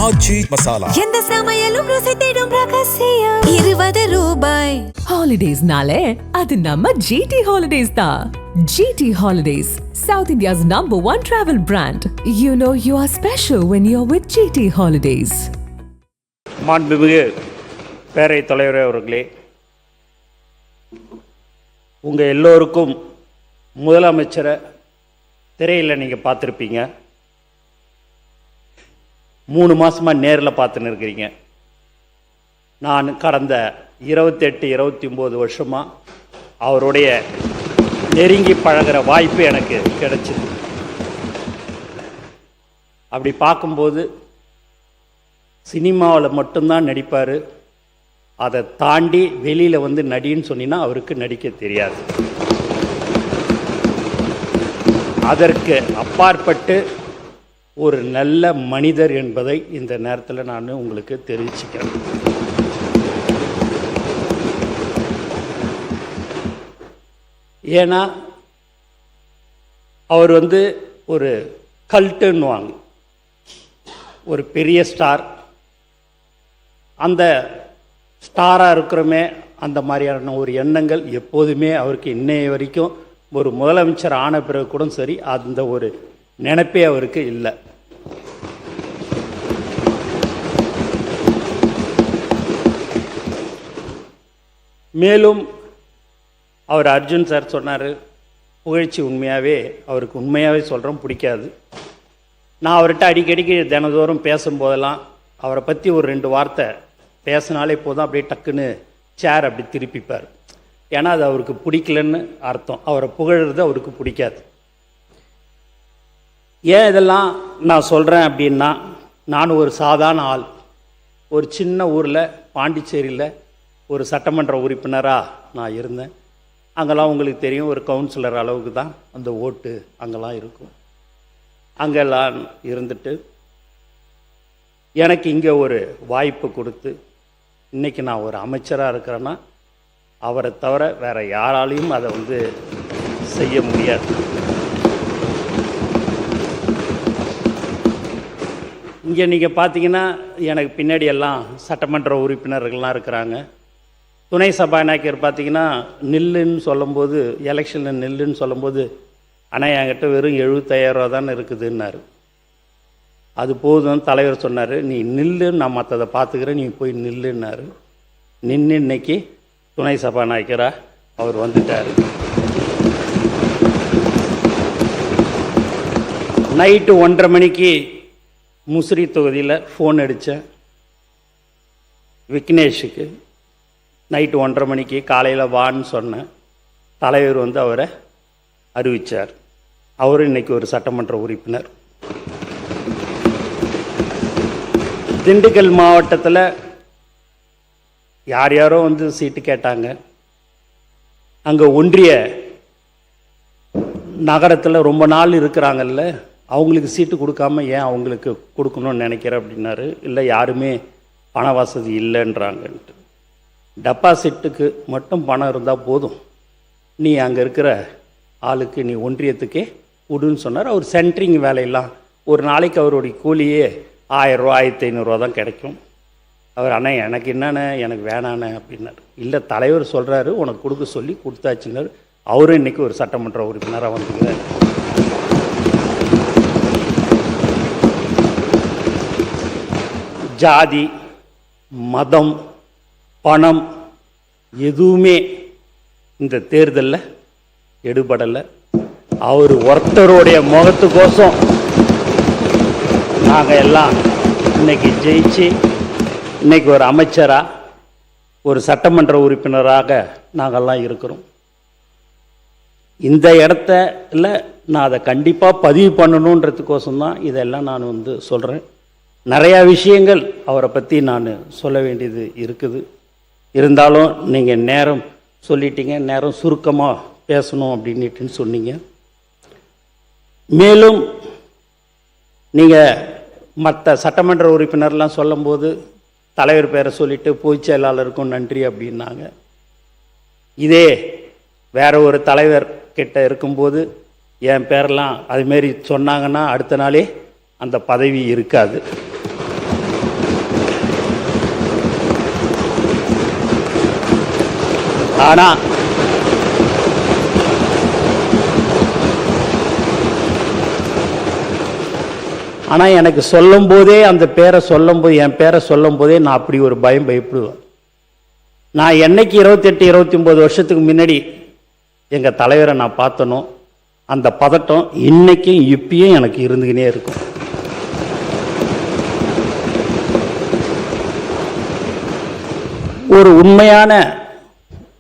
ஆச்சி மசாலா. எந்த சமையலும் ருசி தேடும் ரகசியம் 20 ரூபாய். ஹாலிடேஸ்னாலே அது நம்ம GT Holidays தான். GT Holidays, South India's #1 travel brand. You know you are special when you're with GT Holidays. மாண்புமிகு பேரவைத் தலைவர் அவர்களே, உங்கள் எல்லோருக்கும் முதலமைச்சரை திரையில் நீங்கள் பார்த்துருப்பீங்க. 3 மாதமாக நேரில் பார்த்துன்னு இருக்கிறீங்க. நான் கடந்த 28-29 வருஷமாக அவருடைய நெருங்கி பழகிற வாய்ப்பு எனக்கு கிடைச்சிது. அப்படி பார்க்கும்போது சினிமாவில் மட்டும்தான் நடிப்பார். அதை தாண்டி வெளியில் வந்து நடின்னு சொன்னீங்கன்னா அவருக்கு நடிக்க தெரியாது. அதற்கு அப்பாற்பட்டு ஒரு நல்ல மனிதர் என்பதை இந்த நேரத்தில் நான் உங்களுக்கு தெரிவிச்சுக்கிறேன். ஏன்னா அவர் வந்து ஒரு கல்ட்டுன்னுவாங்க, ஒரு பெரிய ஸ்டார். அந்த ஸ்டாராக இருக்கிறோமே அந்த மாதிரியான ஒரு எண்ணங்கள் எப்போதுமே அவருக்கு இன்னைய வரைக்கும் ஒரு முதலமைச்சர் ஆன பிறகு கூட சரி அந்த ஒரு நினைப்பே அவருக்கு இல்லை. மேலும் அவர் அர்ஜுன் சார் சொன்னார், புகழ்ச்சி அவருக்கு உண்மையாகவே சொல்கிறோம் பிடிக்காது. நான் அவர்கிட்ட அடிக்கடிக்கு தினந்தோறும் பேசும்போதெல்லாம் அவரை பற்றி ஒரு 2 வார்த்தை பேசினாலே போதும், அப்படியே டக்குன்னு சேர் அப்படி திருப்பிப்பார். ஏன்னா அது அவருக்கு பிடிக்கலன்னு அர்த்தம். அவரை புகழ்றது அவருக்கு பிடிக்காது. ஏன் இதெல்லாம் நான் சொல்கிறேன் அப்படின்னா, நான் ஒரு சாதாரண ஆள். ஒரு சின்ன ஊரில் பாண்டிச்சேரியில் ஒரு சட்டமன்ற உறுப்பினராக நான் இருந்தேன். அங்கெல்லாம் உங்களுக்கு தெரியும், ஒரு கவுன்சிலர் அளவுக்கு தான் அந்த ஓட்டு அங்கெல்லாம் இருக்கும். அங்கெல்லாம் இருந்துட்டு எனக்கு இங்கே ஒரு வாய்ப்பு கொடுத்து இன்றைக்கி நான் ஒரு அமைச்சராக இருக்கிறேன்னா அவரை தவிர வேறு யாராலையும் அதை வந்து செய்ய முடியாது. இங்கே நீங்கள் பார்த்தீங்கன்னா எனக்கு பின்னாடி எல்லாம் சட்டமன்ற உறுப்பினர்கள்லாம் இருக்கிறாங்க. துணை சபாநாயகர் பார்த்தீங்கன்னா நில்லுன்னு சொல்லும்போது, எலெக்ஷனில் நில்லுன்னு சொல்லும்போது, ஆனால் என்கிட்ட வெறும் 75,000 ரூபா தானே இருக்குதுன்னாரு. அது போதும் தலைவர் சொன்னார், நீ நில்லு, நான் மற்றதை பார்த்துக்கிறேன், நீ போய் நில்லுன்னாரு. நின்று இன்னைக்கு துணை சபாநாயகராக அவர் வந்துட்டார். நைட்டு 1:30 மணிக்கு முசிறி தொகுதியில் ஃபோன் அடித்தேன் விக்னேஷுக்கு. நைட்டு 1:30 மணிக்கு காலையில் வான்னு சொன்னேன். தலைவர் வந்து அவரை அறிவித்தார். அவரும் இன்றைக்கி ஒரு சட்டமன்ற உறுப்பினர். திண்டுக்கல் மாவட்டத்தில் யார் யாரோ வந்து சீட்டு கேட்டாங்க. அங்கே ஒன்றிய நகரத்தில் ரொம்ப நாள் இருக்கிறாங்கல்ல, அவங்களுக்கு சீட்டு கொடுக்காம ஏன் அவங்களுக்கு கொடுக்கணும்னு நினைக்கிறேன் அப்படின்னாரு. இல்லை, யாருமே பண வசதி இல்லைன்றாங்கன்ட்டு. டெபாசிட்டுக்கு மட்டும் பணம் இருந்தால் போதும், நீ அங்கே இருக்கிற ஆளுக்கு நீ ஒன்றியத்துக்கே விடுன்னு சொன்னார். அவர் சென்ட்ரிங் வேலையெல்லாம் ஒரு நாளைக்கு அவருடைய கூலியே 1000 ரூபா 1500 ரூபா தான் கிடைக்கும். அவர் அண்ணா எனக்கு என்னண்ணே, எனக்கு வேணாண்ணே அப்படின்னாரு. இல்லை, தலைவர் சொல்கிறாரு உனக்கு கொடுக்க சொல்லி கொடுத்தாச்சுன்னாரு. அவரும் இன்றைக்கி ஒரு சட்டமன்ற உறுப்பினராக வந்துக்கிறார். ஜாதி, மதம், பணம் எதுவுமே இந்த தேர்தலில் எடுபடலை. அவர் ஒருத்தருடைய முகத்துக்கோசம் நாங்கள் எல்லாம் இன்னைக்கு ஜெயிச்சு இன்றைக்கி ஒரு அமைச்சராக, ஒரு சட்டமன்ற உறுப்பினராக நாங்கள்லாம் இருக்கிறோம். இந்த இடத்துல நான் அதை கண்டிப்பாக பதிவு பண்ணணுன்றதுக்கோசம்தான் இதெல்லாம் நான் வந்து சொல்கிறேன். நிறையா விஷயங்கள் அவரை பற்றி நான் சொல்ல வேண்டியது இருக்குது. இருந்தாலும் நீங்கள் நேரம் சொல்லிட்டீங்க, நேரம் சுருக்கமாக பேசணும் அப்படின்னுட்டுன்னு சொன்னீங்க. மேலும் நீங்கள் மற்ற சட்டமன்ற உறுப்பினர்லாம் சொல்லும்போது தலைவர் பேரை சொல்லிவிட்டு பொதுச் செயலாளருக்கும் நன்றி அப்படின்னாங்க. இதே வேற ஒரு தலைவர் கிட்ட இருக்கும்போது என் பேரெல்லாம் அதுமாரி சொன்னாங்கன்னா அடுத்த நாளே அந்த பதவி இருக்காது. ஆனால் எனக்கு சொல்லும் போதே அந்த பேரை சொல்லும்போது, என் பேரை சொல்லும் போதே நான் அப்படி ஒரு பயப்படுவேன். நான் என்னைக்கு 28 29 வருஷத்துக்கு முன்னாடி எங்கள் தலைவரை நான் பார்த்தனோ அந்த பதட்டம் இன்னைக்கும் இப்பயும் எனக்கு இருந்துக்கினே இருக்கும். ஒரு உண்மையான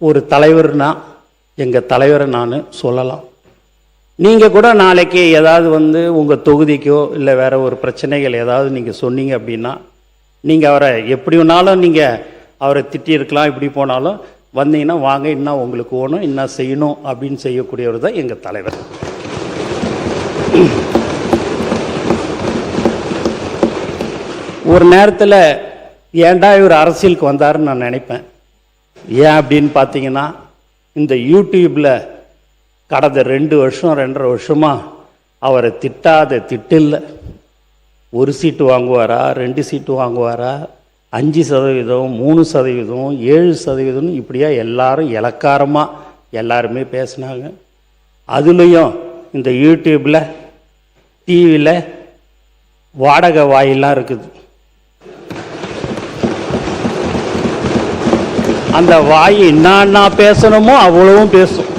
ஒரு தலைவர்னா எங்கள் தலைவரை நான் சொல்லலாம். நீங்கள் கூட நாளைக்கு ஏதாவது உங்கள் தொகுதிக்கோ இல்லை வேற ஒரு பிரச்சனைகள் ஏதாவது நீங்கள் சொன்னீங்க அப்படின்னா, நீங்கள் அவரை எப்படி வேணாலும் நீங்கள் அவரை திட்டியிருக்கலாம், இப்படி போனாலும் வந்தீங்கன்னா வாங்க, இன்னும் உங்களுக்கு ஓணும், இன்னும் செய்யணும் அப்படின்னு செய்யக்கூடியவர் தான் எங்கள் தலைவர். ஒரு நேரத்தில் ஏன்டா இவர் அரசியலுக்கு வந்தாருன்னு நான் நினைப்பேன். ஏன் அப்படின்னு பார்த்தீங்கன்னா, இந்த யூடியூப்பில் கடந்த 2 வருஷம் 2.5 வருஷமாக அவரை திட்டாத திட்டில்லை. 1 சீட்டு வாங்குவாரா, 2 சீட்டு வாங்குவாரா, 5%, 3%, 7% இப்படியா எல்லாரும் இலக்காரமாக எல்லாருமே பேசினாங்க. அதுலேயும் இந்த யூடியூப்பில் டிவியில் வாடகை வாயிலாம் இருக்குது. அந்த வாய் என்ன பேசணுமோ அவ்வளவும் பேசும்.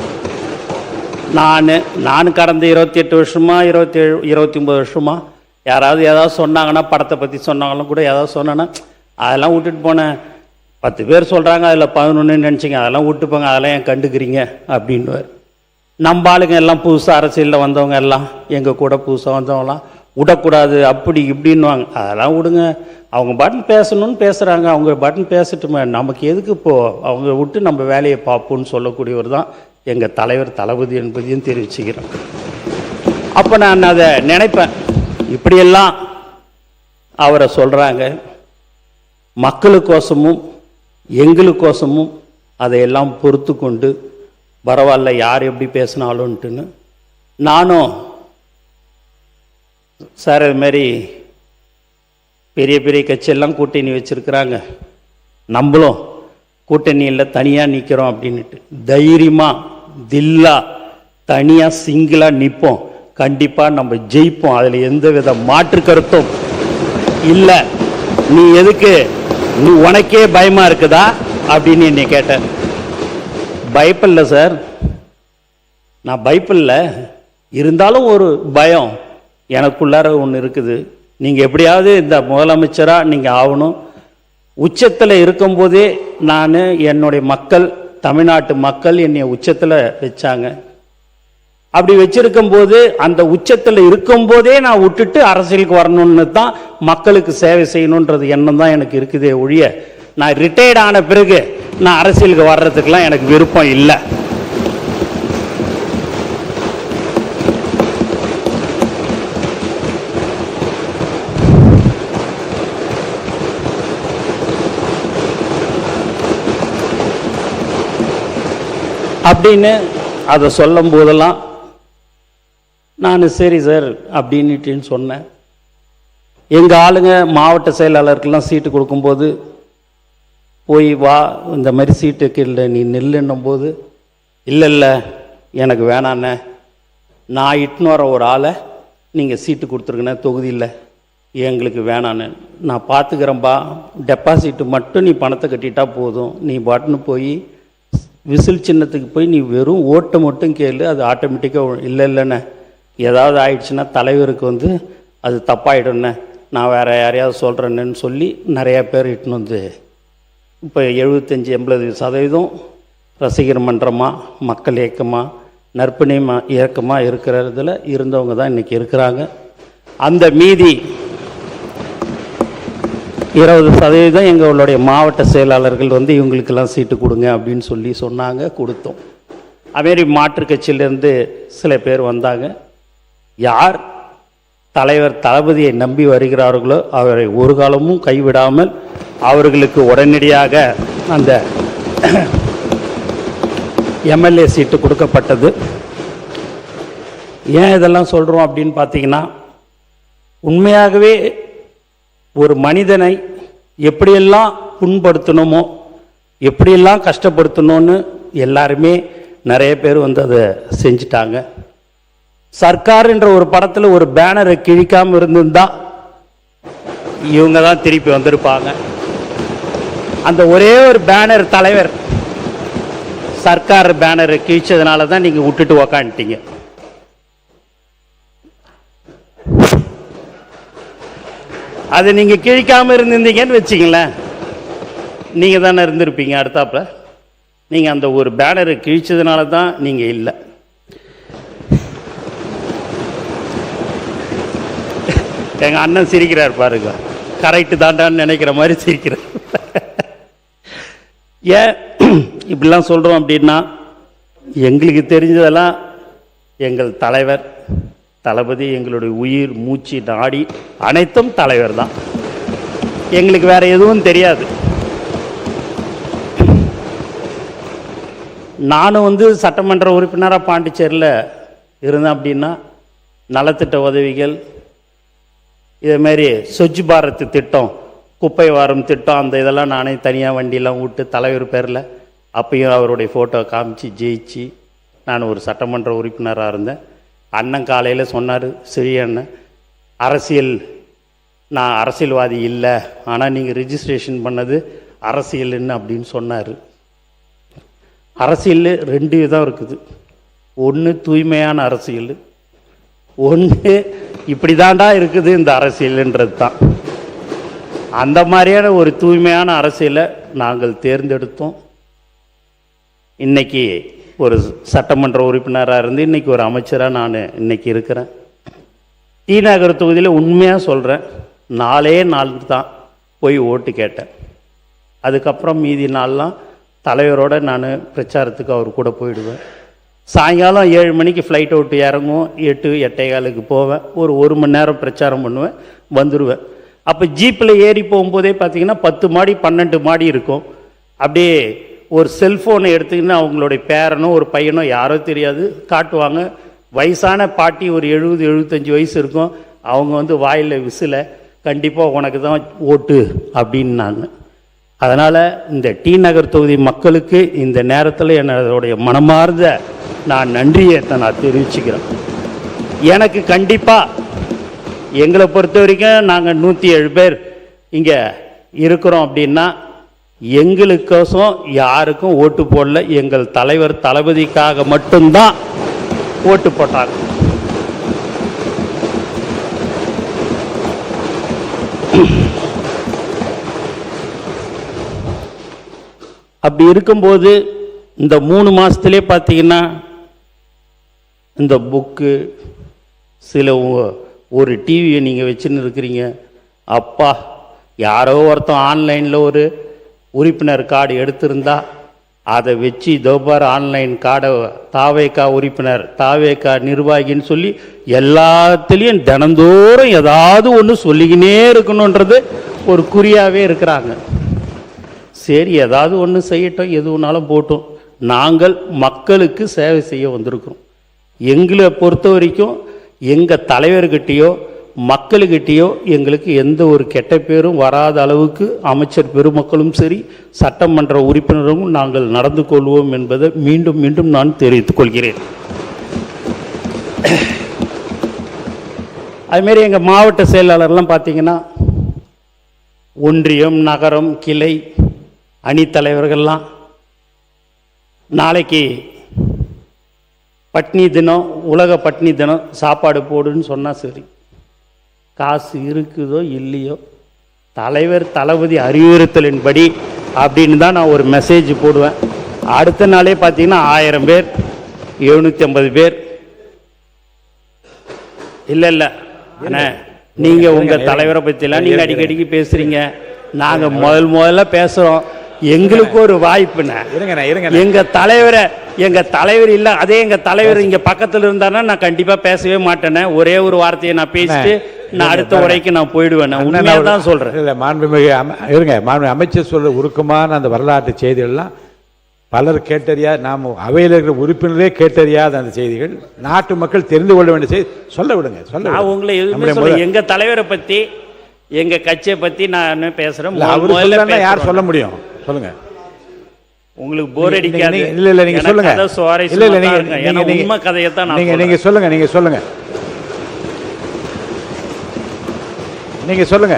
நான் கடந்த 28 வருஷமா 29 வருஷமா யாராவது ஏதாவது சொன்னாங்கன்னா, படத்தை பற்றி சொன்னாங்களும் கூட ஏதாவது சொன்னேன்னா, அதெல்லாம் விட்டுட்டு போனேன். 10 பேர் சொல்கிறாங்க, அதில் 11 நினச்சிங்க, அதெல்லாம் விட்டுப்போங்க, அதெல்லாம் ஏன் கண்டுக்கிறீங்க அப்படின்வார். நம்ம ஆளுங்க எல்லாம் புதுசாக அரசியலில் வந்தவங்க எல்லாம் எங்கள் கூட புதுசாக வந்தவங்களாம் விடக்கூடாது அப்படி இப்படின்வாங்க. அதெல்லாம் விடுங்க, அவங்க பட்டன் பேசணும்னு பேசுகிறாங்க, அவங்க பட்டன் பேசட்டுமே, நமக்கு எதுக்கு இப்போது, அவங்க விட்டு நம்ம வேலையை பார்ப்போம்னு சொல்லக்கூடியவர் தான் எங்கள் தலைவர் தளபதி என்பதையும் தெரிவிச்சுக்கிறேன். அப்போ நான் அதை நினைப்பேன், இப்படியெல்லாம் அவரை சொல்கிறாங்க, மக்களுக்கோசமும் எங்களுக்கோசமும் அதையெல்லாம் பொறுத்து கொண்டு பரவாயில்ல யார் எப்படி பேசினாலும்ட்டுன்னு நானும் சார் இதுமாரி பெரிய பெரிய கட்சியெல்லாம் கூட்டணி வச்சுருக்கிறாங்க, நம்மளும் கூட்டணியில் தனியாக நிற்கிறோம் அப்படின்ட்டு தைரியமாக தில்லா தனியாக சிங்கிளாக நிற்போம், கண்டிப்பாக நம்ம ஜெயிப்போம், அதில் எந்த வித மாற்று கருத்தும் இல்லை. நீ எதுக்கு, நீ உனக்கே பயமாக இருக்குதா அப்படின்னு என்னை கேட்டேன். பயப்பில்லை சார், நான் பயப்பில்லை, இருந்தாலும் ஒரு பயம் எனக்குள்ளார ஒன்று இருக்குது. நீங்கள் எப்படியாவது இந்த முதலமைச்சராக நீங்கள் ஆகணும். உச்சத்தில் இருக்கும்போதே நான் என்னுடைய மக்கள், தமிழ்நாட்டு மக்கள் என்னை உச்சத்தில் வச்சாங்க. அப்படி வச்சிருக்கும்போது அந்த உச்சத்தில் இருக்கும்போதே நான் விட்டுட்டு அரசியலுக்கு வரணும்னு தான், மக்களுக்கு சேவை செய்யணுன்றது எண்ணம் தான் எனக்கு இருக்குதே ஒழிய, நான் ரிட்டையர்ட் ஆன பிறகு நான் அரசியலுக்கு வர்றதுக்கெல்லாம் எனக்கு விருப்பம் இல்லை. அப்படின்னு அதை சொல்லும் போதெல்லாம் நான் சரி சார் அப்படின்னுட்டின்னு சொன்னேன். எங்கள் ஆளுங்க மாவட்ட செயலாளருக்கெல்லாம் சீட்டு கொடுக்கும்போது போய் வா இந்த மாதிரி சீட்டுக்கு இல்லை நீ நெல்லுன்னும் போது, இல்லை எனக்கு வேணாண்ணே, நான் இட்டுன்னு வர ஒரு ஆளை நீங்கள் சீட்டு கொடுத்துருங்கண்ணே தொகுதியில், எங்களுக்கு வேணான்னு, நான் பார்த்துக்கிறேன்பா, டெபாசிட்டு மட்டும் நீ பணத்தை கட்டிட்டா போதும், நீ பாட்டுன்னு போய் விசில் சின்னத்துக்கு போய் நீ வெறும் ஓட்டை மட்டும் கேளு, அது ஆட்டோமேட்டிக்காக இல்லைண்ணே, ஏதாவது ஆயிடுச்சுன்னா தலைவருக்கு அது தப்பாயிடும்ண்ணே, நான் வேறு யாரையாவது சொல்கிறேன்னு சொல்லி நிறையா பேர் இட்டுன்னு இப்போ 75-80% ரசிகர் மன்றமாக, மக்கள் இயக்கமாக, நற்பணி இயக்கமாக இருக்கிறதுல இருந்தவங்க தான் இன்றைக்கி இருக்கிறாங்க. அந்த மீதி 20% எங்களுடைய மாவட்ட செயலாளர்கள் இவங்களுக்கெல்லாம் சீட்டு கொடுங்க அப்படின்னு சொல்லி சொன்னாங்க, கொடுத்தோம். அதுமாரி மாற்றுக் கட்சியிலேருந்து சில பேர் வந்தாங்க. யார் தலைவர் தளபதியை நம்பி வருகிறார்களோ அவரை ஒரு காலமும் கைவிடாமல் அவர்களுக்கு உடனடியாக அந்த எம்எல்ஏ சீட்டு கொடுக்கப்பட்டது. ஏன் இதெல்லாம் சொல்கிறோம் அப்படின்னு பார்த்தீங்கன்னா, உண்மையாகவே ஒரு மனிதனை எப்படியெல்லாம் புண்படுத்தணுமோ எப்படியெல்லாம் கஷ்டப்படுத்தணும்னு எல்லாருமே நிறைய பேர் வந்து அதை செஞ்சிட்டாங்க. சர்க்கார்ன்ற ஒரு படத்தில் ஒரு பேனரை கிழிக்காமல் இருந்திருந்தா இவங்க தான் திருப்பி வந்திருப்பாங்க. அந்த ஒரே ஒரு பேனர் தலைவர் சர்க்கார் பேனரை கிழிச்சதுனால தான் நீங்கள் விட்டுட்டு உக்காந்துட்டீங்க. அது நீங்கள் கிழிக்காமல் இருந்திருந்தீங்கன்னு வச்சிங்களேன், நீங்கள் தானே இருந்திருப்பீங்க அடுத்தாப்புல. நீங்கள் அந்த ஒரு பேனரை கிழிச்சதுனால தான் நீங்கள் இல்லை. எங்கள் அண்ணன் சிரிக்கிறார் பாருங்க, கரெக்டு தாண்டான்னு நினைக்கிற மாதிரி சிரிக்கிறார். ஏன் இப்படிலாம் சொல்கிறோம் அப்படின்னா, எங்களுக்கு தெரிஞ்சதெல்லாம் எங்கள் தலைவர் தளபதி, எங்களுடைய உயிர் மூச்சு நாடி அனைத்தும் தலைவர் தான். எங்களுக்கு வேற எதுவும் தெரியாது. நானும் வந்து சட்டமன்ற உறுப்பினராக பாண்டிச்சேரியில் இருந்தேன் அப்படின்னா நலத்திட்ட உதவிகள், இதேமாரி ஸ்வச் பாரத் திட்டம், குப்பை வாரம் திட்டம், அந்த இதெல்லாம் நானே தனியாக வண்டியெல்லாம் விட்டு தலைவர் பேரில் அப்பயும் அவருடைய ஃபோட்டோ காமிச்சு ஜெயிச்சு நான் ஒரு சட்டமன்ற உறுப்பினராக இருந்தேன். அண்ணன் காலையில் சொன்னார், சரி அண்ணன், நான் அரசியல்வாதி இல்லை, ஆனால் நீங்கள் ரிஜிஸ்ட்ரேஷன் பண்ணது அரசியல்னு அப்படின்னு சொன்னார். அரசியல் ரெண்டு விதம் இருக்குது. ஒன்று தூய்மையான அரசியல், ஒன்று இப்படி தாண்டா இருக்குது இந்த அரசியல்ன்றது தான். அந்த மாதிரியான ஒரு தூய்மையான அரசியலை நாங்கள் தேர்ந்தெடுத்தோம். இன்னைக்கு ஒரு சட்டமன்ற உறுப்பினராக இருந்து இன்றைக்கி ஒரு அமைச்சராக நான் இன்றைக்கி இருக்கிறேன். டி நகர் தொகுதியில் உண்மையாக சொல்கிறேன், 4 நாள் தான் போய் ஓட்டு கேட்டேன். அதுக்கப்புறம் மீதி நாள்லாம் தலைவரோடு நான் பிரச்சாரத்துக்கு அவர் கூட போயிடுவேன். சாயங்காலம் 7 மணிக்கு ஃப்ளைட் அவுட்டு இறங்கும், 8-8:15 போவேன். ஒரு மணி நேரம் பிரச்சாரம் பண்ணுவேன், வந்துடுவேன். அப்போ ஜீப்பில் ஏறி போகும்போதே பார்த்திங்கன்னா 10 மாடி 12 மாடி இருக்கும். அப்படியே ஒரு செல்ஃபோனை எடுத்துக்கின்னு அவங்களுடைய பேரனோ ஒரு பையனோ யாரோ தெரியாது காட்டுவாங்க. வயசான பாட்டி, ஒரு 70-75 வயசு இருக்கும். அவங்க வந்து வாயில் விசில, கண்டிப்பாக உனக்கு தான் ஓட்டு அப்படின்னாங்க. அதனால் இந்த டி நகர் தொகுதி மக்களுக்கு இந்த நேரத்தில் என்னுடைய மனமார்ந்த நான் நன்றியை நான் தெரிவிச்சுக்கிறேன். எனக்கு கண்டிப்பாக எங்களை பொறுத்த வரைக்கும் நாங்கள் 107 பேர் இங்கே இருக்கிறோம் அப்படின்னா எங்களுக்கோசம் யாருக்கும் ஓட்டு போடல. எங்கள் தலைவர் தளபதிக்காக மட்டும்தான் ஓட்டு போட்டாங்க. அப்படி இருக்கும்போது இந்த 3 மாதத்துலேயே பார்த்தீங்கன்னா இந்த புக்கு, சில ஒரு டிவியை நீங்கள் வச்சுன்னு இருக்கிறீங்க. அப்பா, யாரோ ஒருத்தன் ஆன்லைனில் ஒரு உறுப்பினர் கார்டு எடுத்திருந்தா அதை வச்சு தோபார் ஆன்லைன் கார்டை தாவேக்கா உறுப்பினர், தாவேக்கா நிர்வாகின்னு சொல்லி எல்லாத்துலேயும் தினந்தோறும் ஏதாவது ஒன்று சொல்லிக்கினே இருக்கணுன்றது ஒரு குறியாகவே இருக்கிறாங்க. சரி, ஏதாவது ஒன்று செய்யட்டும், எதுனாலும் போட்டோம். நாங்கள் மக்களுக்கு சேவை செய்ய வந்திருக்கிறோம். எங்களை பொறுத்த வரைக்கும் எங்கள் தலைவர்கிட்டையோ மக்களுக்கிட்டேயோ எங்களுக்கு எந்த ஒரு கெட்ட பேரும் வராத அளவுக்கு அமைச்சர் பெருமக்களும் சரி, சட்டமன்ற உறுப்பினரும் நாங்கள் நடந்து கொள்வோம் என்பதை மீண்டும் மீண்டும் நான் தெரிவித்துக் கொள்கிறேன். அதுமாரி எங்கள் மாவட்ட செயலாளர்லாம் பார்த்தீங்கன்னா ஒன்றியம், நகரம், கிளை அணி தலைவர்கள்லாம் நாளைக்கு பட்னி தினம், உலக பட்னி தினம், சாப்பாடு போடுன்னு சொன்னால் சரி, காசு இருக்குதோ இல்லையோ தலைவர் தளபதி அறிவுறுத்தலின்படி அப்படின்னு தான் நான் ஒரு மெசேஜ் போடுவேன். அடுத்த நாளே பார்த்தீங்கன்னா 1000 பேர், 750 பேர். இல்லை அண்ணா, நீங்கள் உங்கள் தலைவரை பற்றிலாம் நீங்கள் அடிக்கடிக்கு பேசுகிறீங்க, நாங்கள் முதல்ல பேசுகிறோம், எங்களுக்கு ஒரு வாய்ப்புண்ணே. எங்கள் தலைவர் இல்லை, அதே எங்கள் தலைவர் இங்கே பக்கத்தில் இருந்தாருன்னா நான் கண்டிப்பாக பேசவே மாட்டேனே. ஒரே ஒரு வார்த்தையை நான் பேசிட்டு நான் அடுத்த உரைக்கு நான் போயிடுவேன். உண்மையாக தான் சொல்கிறேன். இல்லை, மாண்புமிகு அமைச்சர் சொல்ற உருக்கமான அந்த வரலாற்று செய்திகள்லாம் பலர் கேட்டறியா, நாம் அவையில் இருக்கிற உறுப்பினரே கேட்டறியாத அந்த செய்திகள் நாட்டு மக்கள் தெரிந்து கொள்ள வேண்டிய செய்தி. சொல்ல விடுங்க, நான் உங்களை எதுவுமே எங்கள் தலைவரை பற்றி, எங்கள் கட்சியை பற்றி நான் பேசுகிறேன். அவர் யார் சொல்ல முடியும்? சொல்லுங்க. உங்களுக்கு போர் அடிக்காது. இல்ல இல்ல நீங்க சொல்லுங்க. கதை சுவாரஸ்யமா இல்ல இல்ல தான் இருக்கும். ஏன்னா உண்மை கதையை தான் நான் நீங்க சொல்லுங்க. நீங்க சொல்லுங்க.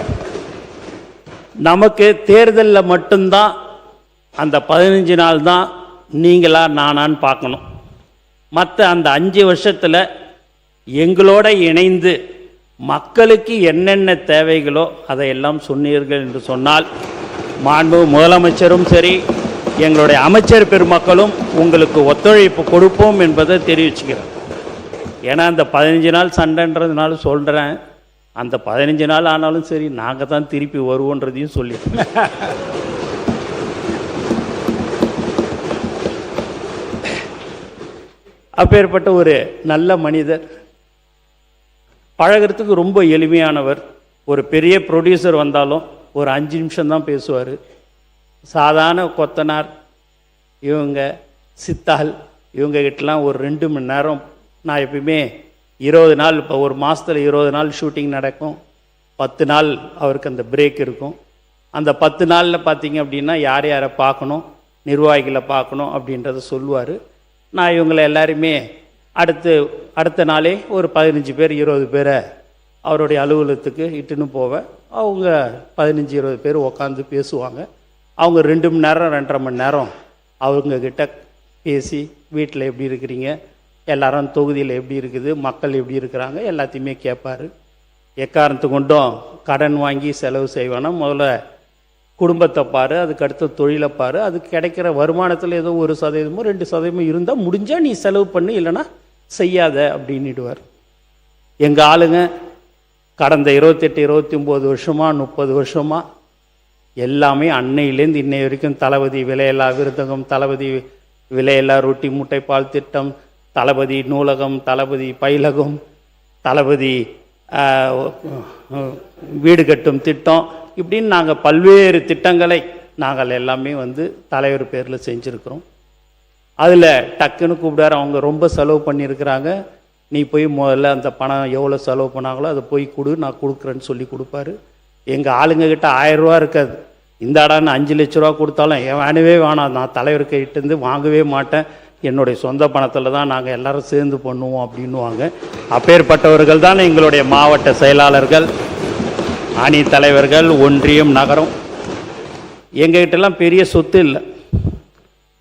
நமக்கு தேர்தலில் மட்டும்தான் அந்த 15 நாள் தான் நீங்களா நானான்னு பார்க்கணும். மற்ற அந்த 5 வருஷத்தில் எங்களோட இணைந்து மக்களுக்கு என்னென்ன தேவைகளோ அதையெல்லாம் சொன்னீர்கள் என்று சொன்னால் மாண்பு முதலமைச்சரும் சரி எங்களுடைய அமைச்சர் பெருமக்களும் உங்களுக்கு ஒத்துழைப்பு கொடுப்போம் என்பதை தெரிவிச்சுக்கிறேன். ஏன்னா அந்த 15 நாள் சண்டைன்றதுனால சொல்கிறேன், அந்த 15 நாள் ஆனாலும் சரி நாங்கள் தான் திருப்பி வருவோன்றதையும் சொல்லி அப்பேற்பட்ட ஒரு நல்ல மனிதர், பழகிறதுக்கு ரொம்ப எளிமையானவர். ஒரு பெரிய ப்ரொடியூசர் வந்தாலும் ஒரு 5 நிமிஷம் தான் பேசுவார். சாதாரண கொத்தனார் இவங்க சித்தால் இவங்ககிட்டலாம் ஒரு 2 மணி நேரம். நான் எப்பயுமே 20 நாள், இப்போ ஒரு மாதத்தில் 20 நாள் ஷூட்டிங் நடக்கும். 10 நாள் அவருக்கு அந்த பிரேக் இருக்கும். அந்த 10 நாளில் பார்த்தீங்க அப்படின்னா யார் யாரை பார்க்கணும், நிர்வாகிகளை பார்க்கணும் அப்படின்றத சொல்லுவார். நான் இவங்களை எல்லாருமே அடுத்த நாளே ஒரு 15 பேர் 20 பேரை அவருடைய அலுவலகத்துக்கு இட்டுன்னு போவேன். அவங்க 15-20 பேர் உட்காந்து பேசுவாங்க. அவங்க 2 மணி நேரம் 2.5 மணி நேரம் அவங்கக்கிட்ட பேசி வீட்டில் எப்படி இருக்கிறீங்க, எல்லாரும் தொகுதியில் எப்படி இருக்குது, மக்கள் எப்படி இருக்கிறாங்க எல்லாத்தையுமே கேட்பார். எக்காரணத்து கொண்டும் கடன் வாங்கி செலவு செய்வானா, முதல்ல குடும்பத்தை பாரு, அதுக்கடுத்து தொழிலை பாரு, அதுக்கு கிடைக்கிற வருமானத்தில் ஏதோ 1% 2% இருந்தால் முடிஞ்சால் நீ செலவு பண்ணு, இல்லைன்னா செய்யாத அப்படின்னுடுவார். எங்கள் ஆளுங்க கடந்த 28-29 வருஷமாக 30 வருஷமாக எல்லாமே அன்னையிலேருந்து இன்னை வரைக்கும் தளபதி விலையில்லா விருதகம், தளபதி விலையில்லா ரொட்டி முட்டை பால் திட்டம், தளபதி நூலகம், தளபதி பயிலகம், தளபதி வீடு கட்டும் திட்டம், இப்படின்னு நாங்கள் பல்வேறு திட்டங்களை நாங்கள் எல்லாமே தலைவர் பேரில் செஞ்சுருக்கிறோம். அதில் டக்குன்னு கூப்பிடாரு, அவங்க ரொம்ப செலவு பண்ணியிருக்கிறாங்க, நீ போய் முதல்ல அந்த பணம் எவ்வளோ செலவு பண்ணாங்களோ அதை போய் கொடு, நான் கொடுக்குறேன்னு சொல்லி கொடுப்பாரு. எங்கள் ஆளுங்கக்கிட்ட 1000 ரூபா இருக்காது. இந்த இடான்னு 5 லட்ச ரூபா கொடுத்தாலும் வேணவே வேணாம், நான் தலைவர்கிட்டேருந்து வாங்கவே மாட்டேன், என்னுடைய சொந்த பணத்தில் தான் நாங்கள் எல்லோரும் சேர்ந்து பண்ணுவோம் அப்படின்னுவாங்க. அப்பேற்பட்டவர்கள் தான் எங்களுடைய மாவட்ட செயலாளர்கள், அணி தலைவர்கள், ஒன்றியம், நகரம். எங்ககிட்டலாம் பெரிய சொத்து இல்லை.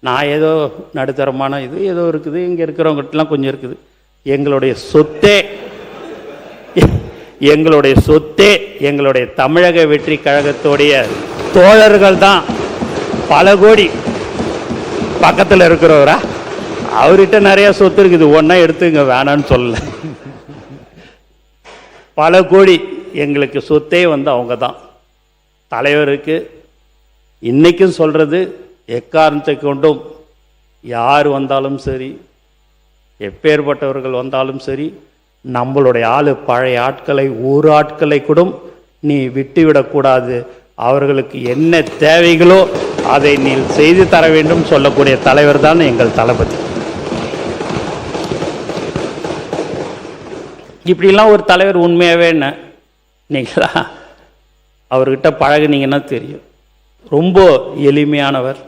நான் ஏதோ நடுத்தரமான இது ஏதோ இருக்குது, இங்கே இருக்கிறவங்ககிட்டலாம் கொஞ்சம் இருக்குது. எங்களுடைய சொத்தே எங்களுடைய தமிழக வெற்றி கழகத்துடைய தோழர்கள் தான். பல கோடி பக்கத்தில் இருக்கிறவரா, அவர்கிட்ட நிறையா சொத்து இருக்குது, ஒன்றா எடுத்துங்க வேணான்னு சொல்லலை. பல கோடி எங்களுக்கு சொத்தே அவங்க தான். தலைவருக்கு இன்றைக்கும் சொல்கிறது, எக்காரணத்தை கொண்டும் யார் வந்தாலும் சரி, எப்பேற்பட்டவர்கள் வந்தாலும் சரி, நம்மளுடைய பழைய ஆட்களை ஒரு ஆட்களை கூட நீ விட்டுவிடக்கூடாது, அவர்களுக்கு என்ன தேவைகளோ அதை நீ செய்து தர வேண்டும் சொல்லக்கூடிய தலைவர் தான் எங்கள் தளபதி. இப்படிலாம் ஒரு தலைவர் உண்மையாகவே என்ன நீங்களா அவர்கிட்ட பழகுனீங்கன்னா தெரியும். ரொம்ப எளிமையானவர்.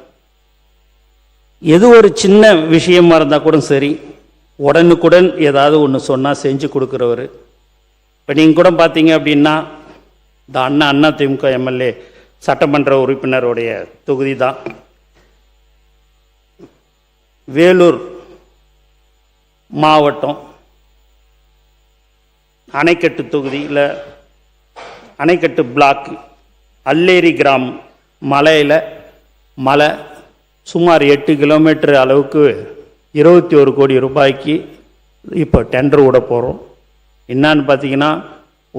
எது ஒரு சின்ன விஷயமா இருந்தால் கூட சரி, உடனுக்குடன் ஏதாவது ஒன்று சொன்னால் செஞ்சு கொடுக்குறவர். இப்போ நீங்கள் கூட பார்த்தீங்க அப்படின்னா இந்த அண்ணா திமுக எம்எல்ஏ சட்டமன்ற உறுப்பினருடைய தொகுதி தான் வேலூர் மாவட்டம் அணைக்கட்டு தொகுதியில் அணைக்கட்டு பிளாக் அல்லேரி கிராமம் மலை சுமார் 8 கிலோமீட்டர் அளவுக்கு 21 கோடி ரூபாய்க்கு இப்போ டெண்டர் விட போகிறோம். என்னான்னு பார்த்தீங்கன்னா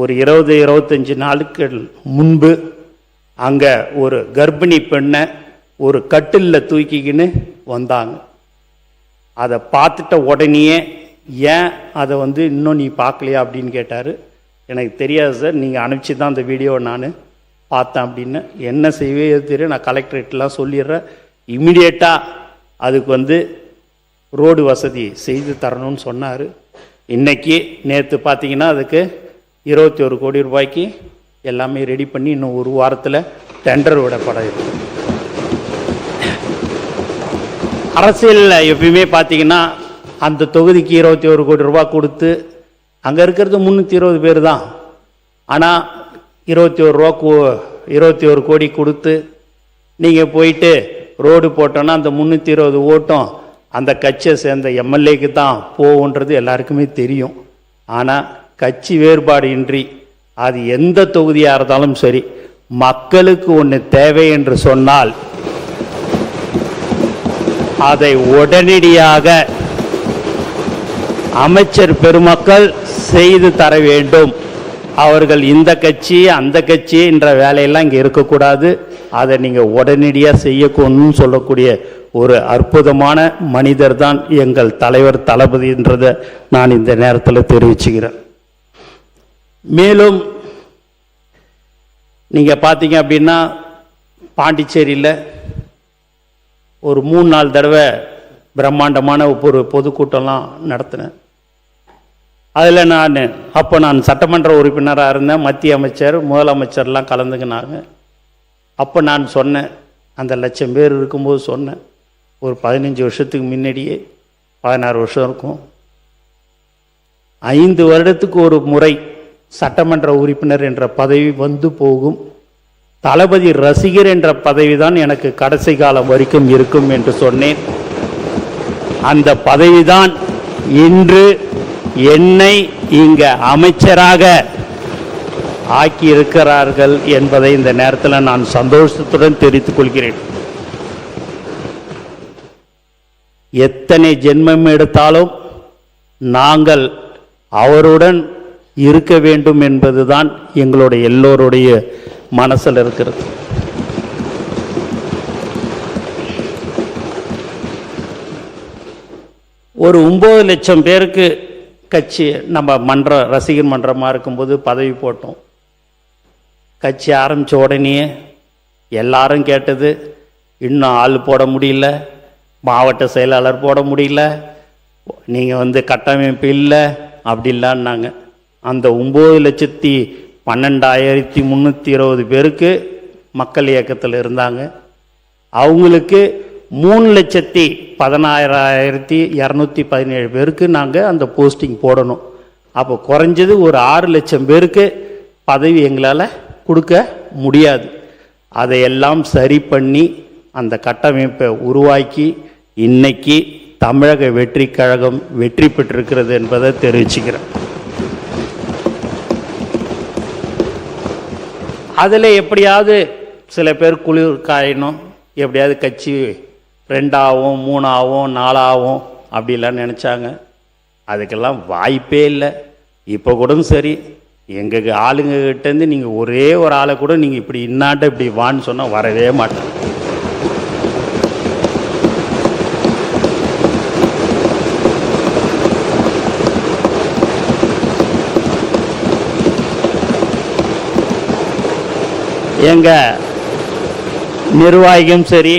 ஒரு 20-25 நாளுக்கு முன்பு அங்கே ஒரு கர்ப்பிணி பெண்ணை ஒரு கட்டிலில் தூக்கிக்கின்னு வந்தாங்க. அதை பார்த்துட்ட உடனேயே ஏன் அதை இன்னும் நீ பார்க்கலையா அப்படின்னு கேட்டார். எனக்கு தெரியாது சார், நீங்கள் அனுப்பிச்சி தான் அந்த வீடியோவை நான் பார்த்தேன் அப்படின்னு. என்ன செய்வே தெரியும், நான் கலெக்டரேட்லாம் சொல்லிடுறேன், இம்மிடியேட்டாக அதுக்கு ரோடு வசதி செய்து தரணும்னு சொன்னார். இன்றைக்கி நேற்று பார்த்தீங்கன்னா அதுக்கு 21 கோடி ரூபாய்க்கு எல்லாமே ரெடி பண்ணி இன்னும் ஒரு வாரத்தில் டெண்டர் விடப்பட இருக்கு. அரசியலில் எப்பயுமே பார்த்தீங்கன்னா அந்த தொகுதிக்கு 21 கோடி ரூபா கொடுத்து அங்கே இருக்கிறது 320 பேர் தான். ஆனால் 21 கோடி கொடுத்து நீங்கள் போயிட்டு ரோடு போட்டோன்னா அந்த 320 ஓட்டம் அந்த கட்சியை சேர்ந்த எம்எல்ஏக்கு தான் போகுன்றது எல்லாருக்குமே தெரியும். ஆனால் கட்சி வேறுபாடு இன்றி அது எந்த தொகுதியாக இருந்தாலும் சரி, மக்களுக்கு ஒன்று தேவை என்று சொன்னால் அதை உடனடியாக அமைச்சர் பெருமக்கள் செய்து தர வேண்டும். அவர்கள் இந்த கட்சி அந்த கட்சி என்ற வேலையெல்லாம் இங்கே இருக்கக்கூடாது. அதை நீங்கள் உடனடியாக செய்யணும்னு சொல்லக்கூடிய ஒரு அற்புதமான மனிதர் தான் எங்கள் தலைவர் தளபதின்றதை நான் இந்த நேரத்தில் தெரிவிச்சுக்கிறேன். மேலும் நீங்கள் பார்த்தீங்க அப்படின்னா பாண்டிச்சேரியில் ஒரு 3-4 தடவை பிரம்மாண்டமான ஒரு பொதுக்கூட்டம்லாம் நடத்தினேன். அதில் நான் சட்டமன்ற உறுப்பினராக இருந்தேன். மத்திய அமைச்சர் முதலமைச்சர்லாம் கலந்துக்கினாங்க. அப்போ நான் சொன்னேன், அந்த 1,00,000 பேர் இருக்கும்போது சொன்னேன், ஒரு 15 வருஷத்துக்கு முன்னாடியே 16 வருஷம் இருக்கும், 5 வருடத்துக்கு ஒரு முறை சட்டமன்ற உறுப்பினர் என்ற பதவி வந்து போகும். தளபதி ரசிகர் என்ற பதவி தான் எனக்கு கடைசி காலம் வரைக்கும் இருக்கும் என்று சொன்னேன். அந்த பதவிதான் இன்று என்னை இங்க அமைச்சராக ஆக்கி இருக்கிறார்கள் என்பதை இந்த நேரத்தில் நான் சந்தோஷத்துடன் தெரிவித்துக் கொள்கிறேன். எத்தனை ஜென்மம் எடுத்தாலும் நாங்கள் அவருடன் இருக்க வேண்டும் என்பதுதான் எங்களுடைய எல்லோருடைய மனசில் இருக்கிறது. ஒரு 9 லட்சம் பேருக்கு கட்சி நம்ம ரசிகர் மன்றமாக இருக்கும்போது பதவி போட்டோம். கட்சி ஆரம்பித்த உடனே எல்லாரும் கேட்டது, இன்னும் ஆள் போட முடியல, மாவட்ட செயலாளர் போட முடியல, நீங்கள் கட்டமைப்பு இல்லை அப்படி இல்லைன்னாங்க. அந்த 9,12,320 பேருக்கு மக்கள் இயக்கத்தில் இருந்தாங்க. அவங்களுக்கு 3,16,217 பேருக்கு நாங்கள் அந்த போஸ்டிங் போடணும். அப்போ குறைஞ்சது ஒரு 6 லட்சம் பேருக்கு பதவி எங்களால் கொடுக்க முடியாது. அதையெல்லாம் சரி பண்ணி அந்த கட்டமைப்பை உருவாக்கி இன்னைக்கு தமிழக வெற்றி கழகம் வெற்றி பெற்றிருக்கிறது என்பதை தெரிவிச்சுக்கிறேன். அதில் எப்படியாவது சில பேர் குளிர் காயணும், எப்படியாவது கட்சி 2 ஆகும் 3 ஆகும் 4 ஆகும் அப்படிலாம் நினச்சாங்க. அதுக்கெல்லாம் வாய்ப்பே இல்லை. இப்போ கூட சரி, எங்கள் ஆளுங்ககிட்டேருந்து நீங்கள் ஒரே ஒரு ஆளை கூட நீங்கள் இப்படி இன்னாட்ட இப்படி வான்னு சொன்னால் வரவே மாட்டேன். எங்கள் நிர்வாகிகளும் சரி,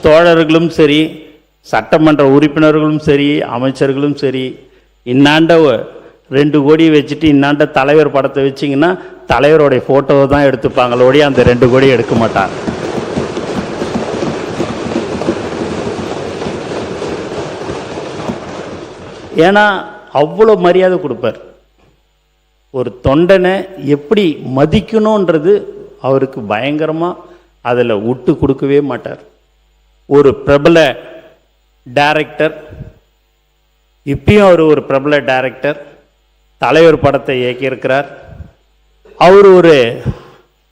தோழர்களும் சரி, சட்டமன்ற உறுப்பினர்களும் சரி, அமைச்சர்களும் சரி, இன்னாண்ட 2 கோடி வச்சுட்டு இன்னாண்ட தலைவர் படத்தை வச்சிங்கன்னா தலைவருடைய ஃபோட்டோவை தான் எடுத்துப்பாங்களோடைய அந்த 2 கோடி எடுக்க மாட்டாங்க. ஏன்னா அவ்வளோ மரியாதை கொடுப்பார். ஒரு தொண்டனை எப்படி மதிக்கணுன்றது அவருக்கு பயங்கரமாக அதில் விட்டு கொடுக்கவே மாட்டார். ஒரு பிரபல டைரக்டர், இப்பயும் அவர் ஒரு பிரபல டைரக்டர், தலைவர் படத்தை இயக்கியிருக்கிறார். அவர் ஒரு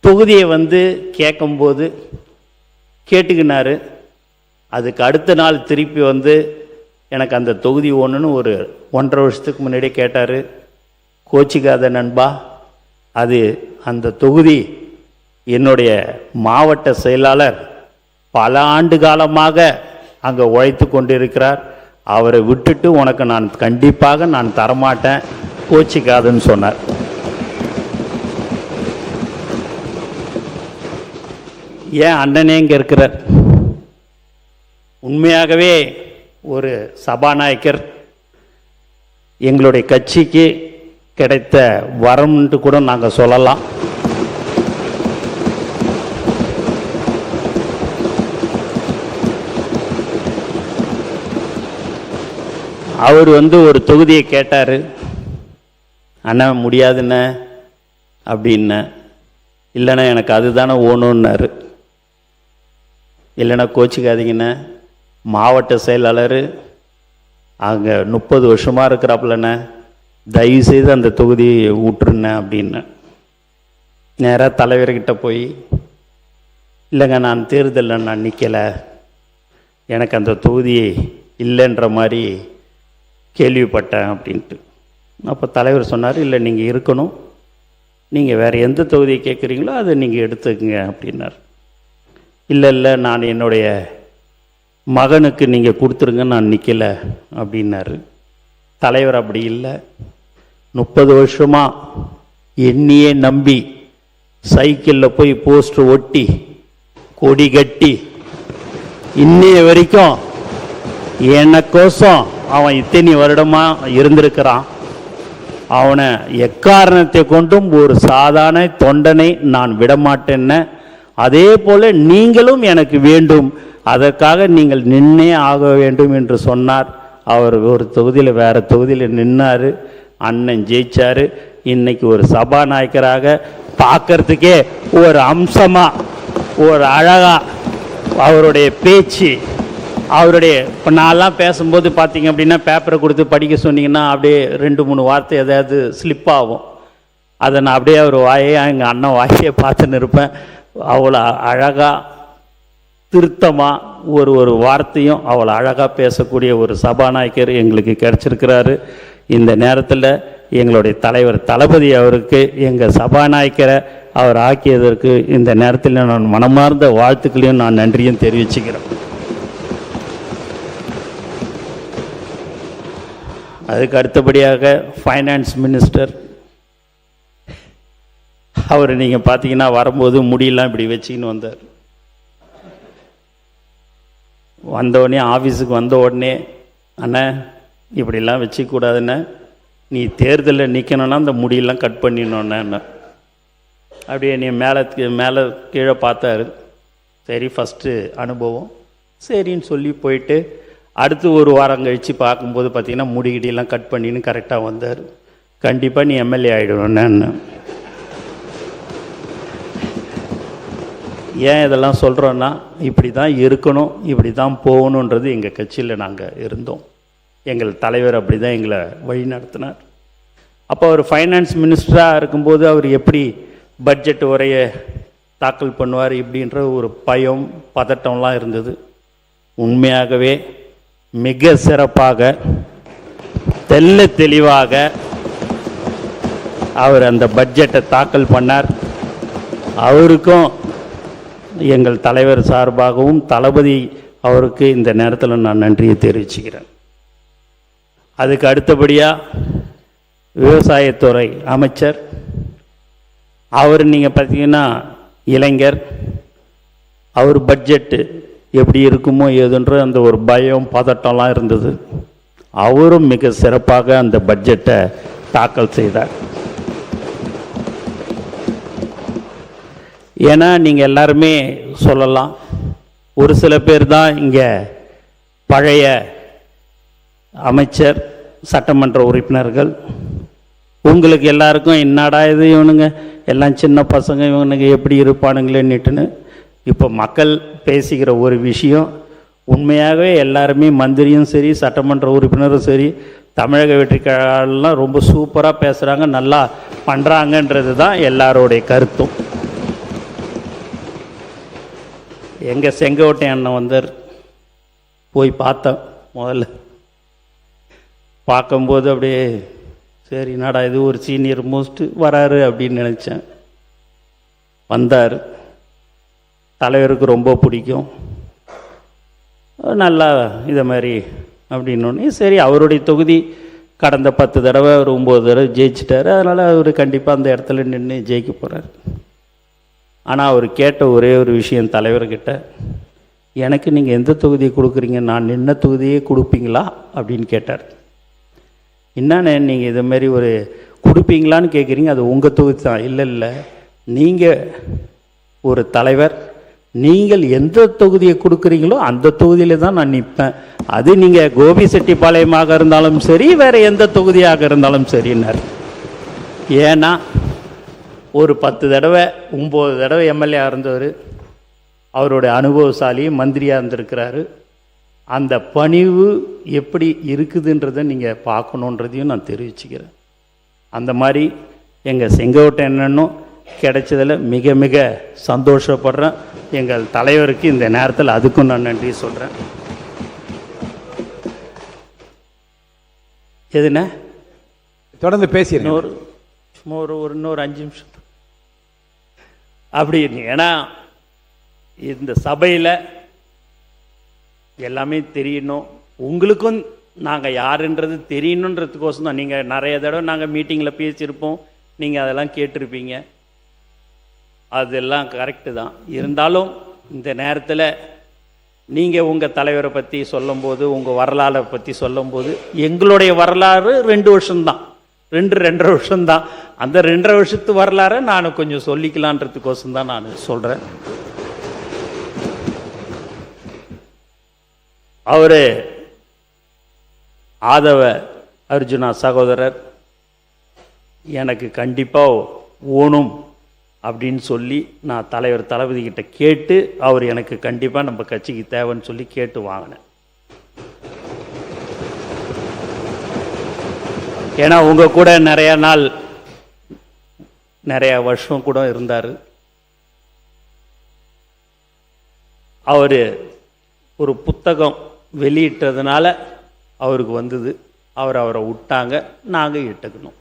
தொகுதியை கேட்கும்போது கேட்டுக்கினார். அதுக்கு அடுத்த நாள் திருப்பி எனக்கு அந்த தொகுதி ஒன்றுன்னு ஒரு 1.5 வருஷத்துக்கு முன்னாடியே கேட்டார். கோச்சிக்காத நண்பா, அது அந்த தொகுதி என்னுடைய மாவட்ட செயலாளர் பல ஆண்டு காலமாக அங்கே உழைத்து கொண்டிருக்கிறார், அவரை விட்டுட்டு உனக்கு நான் கண்டிப்பாக நான் தரமாட்டேன், கோச்சிக்காதுன்னு சொன்னார். ஏன் அண்ணனே இங்கே இருக்கிறார். உண்மையாகவே ஒரு சபாநாயகர் எங்களுடைய கட்சிக்கு கிடைத்த வரம்ன்ட்டு கூட நாங்கள் சொல்லலாம். அவர் ஒரு தொகுதியை கேட்டார். அண்ணா முடியாதுண்ணே அப்படின்ன. இல்லைண்ணா எனக்கு அதுதானே ஓணுன்னாரு. இல்லைண்ணா கோச்சிக்காதீங்கண்ணே, மாவட்ட செயலாளர் அங்கே 30 வருஷமாக இருக்கிறாப்புலண்ணே, தயவுசெய்து அந்த தொகுதியை விட்டுருண்ணே அப்படின்னு. நேராக தலைவர்கிட்ட போய், இல்லைங்க நான் தேர்தலில் நான் நிற்கலை, எனக்கு அந்த தொகுதி இல்லைன்ற மாதிரி கேள்விப்பட்டேன் அப்படின்ட்டு. அப்போ தலைவர் சொன்னார், இல்லை நீங்கள் இருக்கணும், நீங்கள் வேறு எந்த தொகுதியை கேட்குறீங்களோ அதை நீங்கள் எடுத்துக்கங்க அப்படின்னார். இல்லை நான் என்னுடைய மகனுக்கு நீங்கள் கொடுத்துருங்க, நான் நிற்கலை அப்படின்னாரு. தலைவர் அப்படி இல்லை, 30 வருஷமாக என்னையே நம்பி சைக்கிளில் போய் போஸ்டர் ஒட்டி கொடி கட்டி இன்னைய வரைக்கும் எனக்கோசம் அவன் இத்தனை வருடமாக இருந்திருக்கிறான். அவனை எக்காரணத்தை கொண்டும் ஒரு சாதாரண தொண்டனை நான் விடமாட்டேன்னு. அதே போல் நீங்களும் எனக்கு வேண்டும், அதற்காக நீங்கள் நின்னே ஆக வேண்டும் என்று சொன்னார். அவர் ஒரு தொகுதியில் வேறு தொகுதியில் நின்னார். அண்ணன் ஜெயிச்சார். இன்னைக்கு ஒரு சபாநாயகராக பார்க்கறதுக்கே ஒரு அம்சமாக, ஒரு அழகாக அவருடைய பேச்சு, அவருடைய இப்போ நான்லாம் பேசும்போது பார்த்தீங்க அப்படின்னா பேப்பரை கொடுத்து படிக்க சொன்னீங்கன்னா அப்படியே 2-3 வார்த்தை எதாவது ஸ்லிப் ஆகும். அதை நான் அப்படியே அவர் வாயே, எங்கள் அண்ணன் வாயை பார்த்துன்னு இருப்பேன். அவ்வளோ அழகாக திருத்தமாக ஒரு வார்த்தையும் அவ்வளோ அழகாக பேசக்கூடிய ஒரு சபாநாயகர் எங்களுக்கு கிடச்சிருக்கிறாரு. இந்த நேரத்தில் எங்களுடைய தலைவர் தளபதி அவருக்கு எங்கள் சபாநாயகரை அவர் ஆக்கியதற்கு இந்த நேரத்தில் நான் மனமார்ந்த வாழ்த்துக்களையும் நான் நன்றியும் தெரிவிச்சுக்கிறேன். அதுக்கு அடுத்தபடியாக ஃபைனான்ஸ் மினிஸ்டர் அவர் நீங்கள் பார்த்தீங்கன்னா வரும்போது முடியெல்லாம் இப்படி வச்சுக்கின்னு வந்தார். வந்தவுடனே ஆஃபீஸுக்கு வந்த உடனே, அண்ணா இப்படிலாம் வச்சுக்கூடாதுண்ணே, நீ தேர்தலில் நிற்கணுன்னா அந்த முடியெல்லாம் கட் பண்ணிடணுண்ணே. அப்படியே நீ மேலே கீழே பார்த்தாரு. சரி ஃபஸ்ட்டு அனுபவம் சரின்னு சொல்லி போயிட்டு அடுத்து ஒரு வாரம் கழித்து பார்க்கும்போது பார்த்திங்கன்னா முடிகிடியெல்லாம் கட் பண்ணின்னு கரெக்டாக வந்தார். கண்டிப்பாக நீ எம்எல்ஏ ஆகிடுவேன்னு. ஏன் இதெல்லாம் சொல்கிறோன்னா, இப்படி தான் இருக்கணும், இப்படி தான் போகணுன்றது எங்கள் கட்சியில் நாங்கள் இருந்தோம். எங்கள் தலைவர் அப்படி தான் எங்களை வழி நடத்தினார். அப்போ அவர் ஃபைனான்ஸ் மினிஸ்டராக இருக்கும்போது அவர் எப்படி பட்ஜெட் உரையை தாக்கல் பண்ணுவார் இப்படின்ற ஒரு பயம் பதட்டம்லாம் இருந்தது. உண்மையாகவே மிக சிறப்பாக தெல்ல தெளிவாக அவர் அந்த பட்ஜெட்டை தாக்கல் பண்ணார். அவருக்கும் எங்கள் தலைவர் சார்பாகவும் தளபதி அவருக்கு இந்த நேரத்தில் நான் நன்றியை தெரிவிச்சுக்கிறேன். அதுக்கு அடுத்தபடியாக விவசாயத்துறை அமைச்சர் அவர் நீங்கள் பார்த்தீங்கன்னா இளைஞர், அவர் பட்ஜெட்டு எப்படி இருக்குமோ ஏதுன்ற அந்த ஒரு பயம் பதட்டம்லாம் இருந்தது. அவரும் மிக சிறப்பாக அந்த பட்ஜெட்டை தாக்கல் செய்தார். ஏன்னா நீங்கள் எல்லாருமே சொல்லலாம், ஒரு சில பேர் தான் இங்கே பழைய அமைச்சர் சட்டமன்ற உறுப்பினர்கள். உங்களுக்கு எல்லாருக்கும் என்னடா இது இவனுங்க எல்லாம் சின்ன பசங்க, இவனுங்க எப்படி இருப்பானுங்களேன்னுட்டுன்னு. இப்போ மக்கள் பேசிக்கிற ஒரு விஷயம், உண்மையாகவே எல்லாருமே மந்திரியும் சரி சட்டமன்ற உறுப்பினரும் சரி தமிழக வெற்றி கழகம்லாம் ரொம்ப சூப்பராக பேசுகிறாங்க, நல்லா பண்ணுறாங்கன்றது தான் எல்லாரோடைய கருத்தும். எங்கள் செங்கோட்டை அண்ணன் வந்தார், போய் பார்த்தேன். முதல்ல பார்க்கும்போது அப்படியே சரி என்னடா இது ஒரு சீனியர் மோஸ்ட்டு வராரு அப்படின்னு நினச்சேன். வந்தார். தலைவருக்கு ரொம்ப பிடிக்கும், நல்லா இதை மாதிரி அப்படின்னோடனே சரி அவருடைய தொகுதி கடந்த 10 தடவை ஒரு 9 தடவை ஜெயிச்சிட்டாரு, அதனால் அவர் கண்டிப்பாக அந்த இடத்துல நின்று ஜெயிக்க போகிறார். ஆனால் அவர் கேட்ட ஒரே ஒரு விஷயம் தலைவர்கிட்ட, எனக்கு நீங்கள் எந்த தொகுதியை கொடுக்குறீங்க, நான் நின்ன தொகுதியே கொடுப்பீங்களா அப்படின்னு கேட்டார். என்னண்ணே நீங்கள் இதுமாரி ஒரு கொடுப்பீங்களான்னு கேட்குறீங்க, அது உங்கள் தொகுதி தான். இல்லை நீங்கள் ஒரு தலைவர், நீங்கள் எந்த தொகுதியை கொடுக்குறீங்களோ அந்த தொகுதியில் தான் நான் நிற்பேன். அது நீங்கள் கோபிச்செட்டிப்பாளையமாக இருந்தாலும் சரி, வேறு எந்த தொகுதியாக இருந்தாலும் சரின்னார். ஏன்னா ஒரு 10 தடவை 9 தடவை எம்எல்ஏ இருந்தவர், அவருடைய அனுபவசாலி மந்திரியாக இருந்திருக்கிறாரு. அந்த பணிவு எப்படி இருக்குதுன்றதை நீங்கள் பார்க்கணுன்றதையும் நான் தெரிவிச்சுக்கிறேன். அந்த மாதிரி எங்கள் செங்கோட்டையனும் கிடைச்சதில் மிக மிக சந்தோஷப்படுறேன். எங்கள் தலைவருக்கு இந்த நேரத்தில் அதுக்கும் நான் நன்றி சொல்கிறேன். எதுண்ணே தொடர்ந்து பேசிடுங்க. இன்னொரு 5 நிமிஷம் அப்படி. ஏன்னா இந்த சபையில் எல்லாமே தெரியணும், உங்களுக்கும் நாங்கள் யாருன்றது தெரியணுன்றதுக்கோசம் தான். நீங்கள் நிறைய தடவை நாங்கள் மீட்டிங்கில் பேசியிருப்போம், நீங்கள் அதெல்லாம் கேட்டிருப்பீங்க, அதெல்லாம் கரெக்டு தான். இருந்தாலும் இந்த நேரத்தில் நீங்கள் உங்கள் தலைவரை பற்றி சொல்லும்போது, உங்கள் வரலாறை பற்றி சொல்லும்போது, எங்களுடைய வரலாறு 2 வருஷம்தான், 2.5 வருஷம்தான். அந்த 2.5 வருஷத்து வரலாறை நான் கொஞ்சம் சொல்லிக்கலான்றதுக்கோசம் தான் நான் சொல்கிறேன். அவர் ஆதவ அர்ஜுனா சகோதரர் எனக்கு கண்டிப்பாக ஓணும் அப்படின்னு சொல்லி நான் தலைவர் தளபதிக்கிட்ட கேட்டு, அவர் எனக்கு கண்டிப்பாக நம்ம கட்சிக்கு தேவைன்னு சொல்லி கேட்டு வாங்கினேன். ஏன்னா உங்கள் கூட நிறையா நாள் நிறையா வருஷம் கூட இருந்தார். அவர் ஒரு புத்தகம் வெளியிட்டதுனால அவருக்கு வந்தது, அவரை விட்டாங்க, நாங்கள் இட்டுக்கணும்.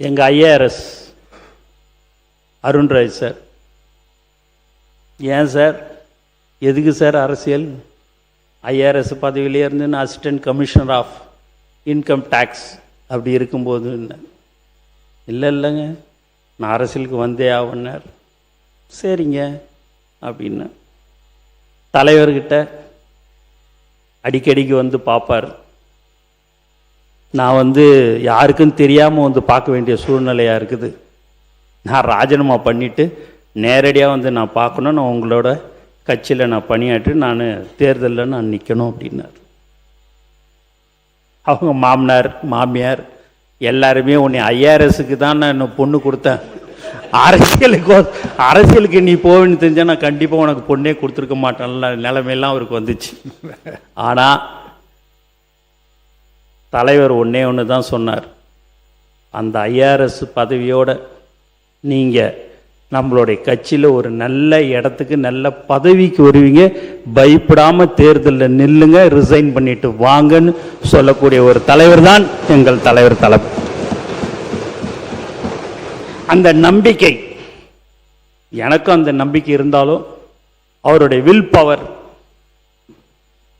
எங்கள் ஐஆர்எஸ் அருண்ராஜ் சார், ஏன் சார் எதுக்கு சார் அரசியல்? ஐஆர்எஸ் பதவியிலே இருந்து நான் assistant commissioner of income tax அப்படி இருக்கும்போது இல்லைங்க நான் அரசியலுக்கு வந்தே ஆகுனார். சரிங்க அப்படின்னு தலைவர்கிட்ட அடிக்கடிக்கு வந்து பார்ப்பார். நான் யாருக்கும் தெரியாமல் பார்க்க வேண்டிய சூழ்நிலையாக இருக்குது. நான் ராஜினாமா பண்ணிவிட்டு நேரடியாக நான் பார்க்கணும், நான் உங்களோட கட்சியில் நான் பணியாற்றி நான் தேர்தலில் நான் நிற்கணும் அப்படின்னார். அவங்க மாமனார் மாமியார் எல்லாருமே உன்னை ஐஆர்எஸ்க்கு தான் நான் பொண்ணு கொடுத்தேன், அரசியலுக்கு நீ போவேன்னு தெரிஞ்சால் நான் கண்டிப்பாக உனக்கு பொண்ணே கொடுத்துருக்க மாட்டேன்ல நிலைமையெல்லாம் அவருக்கு வந்துச்சு. ஆனால் தலைவர் ஒன்று தான் சொன்னார், அந்த ஐஆர்எஸ் பதவியோட நீங்கள் நம்மளுடைய கட்சியில் ஒரு நல்ல இடத்துக்கு நல்ல பதவிக்கு வருவீங்க, பயப்படாமல் தேர்தலில் நில்லுங்க, ரிசைன் பண்ணிட்டு வாங்கன்னு சொல்லக்கூடிய ஒரு தலைவர் தான் எங்கள் தலைவர் தளபதி. அந்த நம்பிக்கை எனக்கும் அந்த நம்பிக்கை இருந்தாலும் அவருடைய வில் பவர்,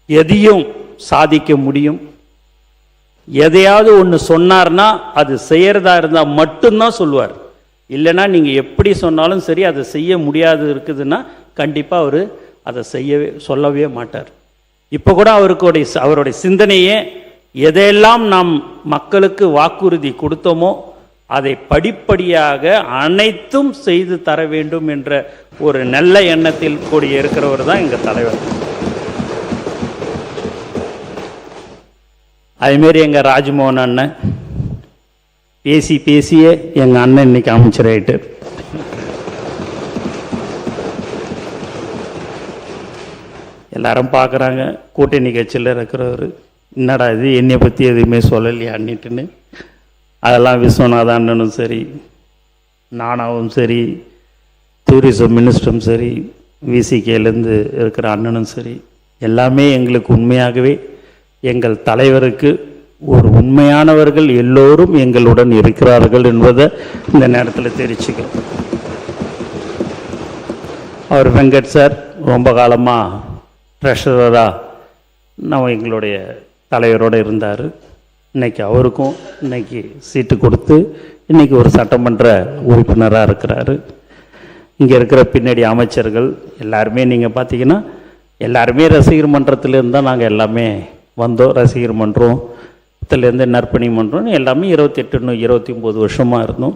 எதையும் சாதிக்க முடியும். எதையாவது ஒன்று சொன்னார்னா அது செய்யறதா இருந்தால் மட்டும்தான் சொல்லுவார். இல்லைன்னா நீங்கள் எப்படி சொன்னாலும் சரி அதை செய்ய முடியாது இருக்குதுன்னா கண்டிப்பாக அவர் அதை சொல்லவே மாட்டார். இப்போ கூட அவருடைய சிந்தனையே எதையெல்லாம் நாம் மக்களுக்கு வாக்குறுதி கொடுத்தோமோ அதை படிப்படியாக அனைத்தும் செய்து தர வேண்டும் என்ற ஒரு நல்ல எண்ணத்தில் கூடிய இருக்கிறவர் தான் எங்கள் தலைவர். அதுமாரி எங்கள் ராஜ்மோகன் அண்ணன் பேசியே எங்கள் அண்ணன் இன்னைக்கு அமைச்சர் ஆயிட்டு. எல்லாரும் பார்க்குறாங்க கூட்டணி கட்சியில் இருக்கிறவர், என்னடா இது என்னை பற்றி எதுவுமே சொல்லலையான்னுட்டுன்னு. அதெல்லாம் விஸ்வநாத அண்ணனும் சரி, நானாவும் சரி, டூரிசம் மினிஸ்டரும் சரி, விசிகேலேருந்து இருக்கிற அண்ணனும் சரி, எல்லாமே எங்களுக்கு உண்மையாகவே எங்கள் தலைவருக்கு ஒரு உண்மையானவர்கள் எல்லோரும் எங்களுடன் இருக்கிறார்கள் என்பதை இந்த நேரத்தில் தெரிவிச்சுக்கிறோம். அவர் வெங்கட் சார் ரொம்ப காலமாக ட்ரெஷரராக நம்ம எங்களுடைய தலைவரோடு இருந்தார். இன்றைக்கி அவருக்கும் இன்றைக்கி சீட்டு கொடுத்து இன்றைக்கி ஒரு சட்டமன்ற உறுப்பினராக இருக்கிறாரு. இங்கே இருக்கிற பின்னாடி அமைச்சர்கள் எல்லாருமே நீங்கள் பார்த்தீங்கன்னா எல்லாருமே ரசிகர் மன்றத்திலேருந்து தான் நாங்கள் எல்லாமே வந்தோம். ரசிகர் மன்றம் 8லேருந்து நற்பணி மன்றம் எல்லாமே 28 29 வருஷமாக இருந்தோம்.